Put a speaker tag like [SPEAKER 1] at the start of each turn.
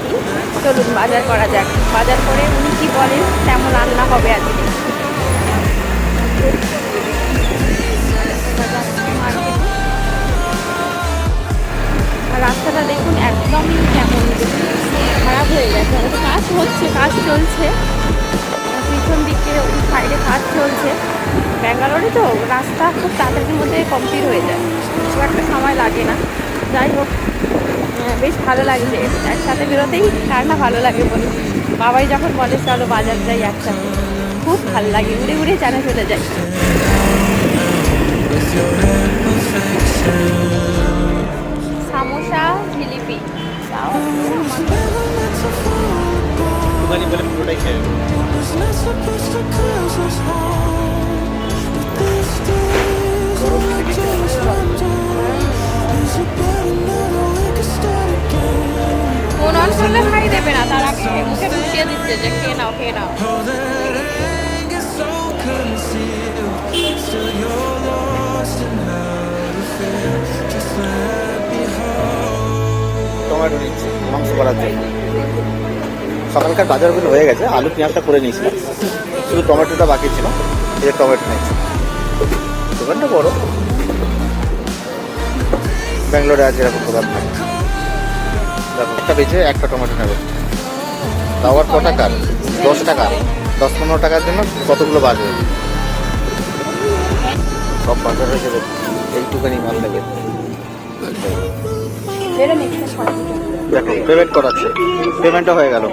[SPEAKER 1] কি। চলুন বাজার করা যাক, বাজার করে উনি কি বলেন তেমন রান্না হবে আজকে। আর রাস্তাটা দেখুন একদমই কেমন খারাপ হয়ে গেছে, কাজ হচ্ছে, কাজ চলছে পিছন দিকে, ওই সাইডে কাজ চলছে। ব্যাঙ্গালোরে তো রাস্তা খুব তাড়াতাড়ির মধ্যে কমপ্লিট হয়ে যায়, খুব একটা সময় লাগে না। যাই হোক, বেশ ভালো লাগছে একসাথে বেরোতেই, কার না ভালো লাগে বলে। বাবাই যখন বলে চলো বাজার যাই একসাথে, খুব ভালো লাগে, উড়ে উড়ে জানে চলে যায়। সামোসা জিলিপি তাও
[SPEAKER 2] পুরোটাই খেয়ে
[SPEAKER 1] ফোন অন করলে ভাই দেবে না, তার আগে মুখে ঢুকিয়ে দিচ্ছে যে খেয়ে নাও খেয়ে নাও।
[SPEAKER 2] টমেটো নিচ্ছি মাংস করার জন্য। সকালকার বাজারগুলো হয়ে গেছে, আলু পেঁয়াজটা করে নিয়েছিলাম, শুধু টমেটোটা বাকি ছিল। এই টমেটো নিয়েছি, দোকানটা বড়, ব্যাঙ্গালোরে আছে এরকম দোকান থাকে। দেখো একটা বেঁচে একটা টমেটো নেবে, তাও আর ক টাকার? 10 টাকা, 10-15 টাকার জন্য কতগুলো বাজবে। সব বাজার হয়ে যাবে, এইটুখানি মাল নেবে। দেখো পেমেন্ট করাচ্ছে, পেমেন্টও হয়ে গেল।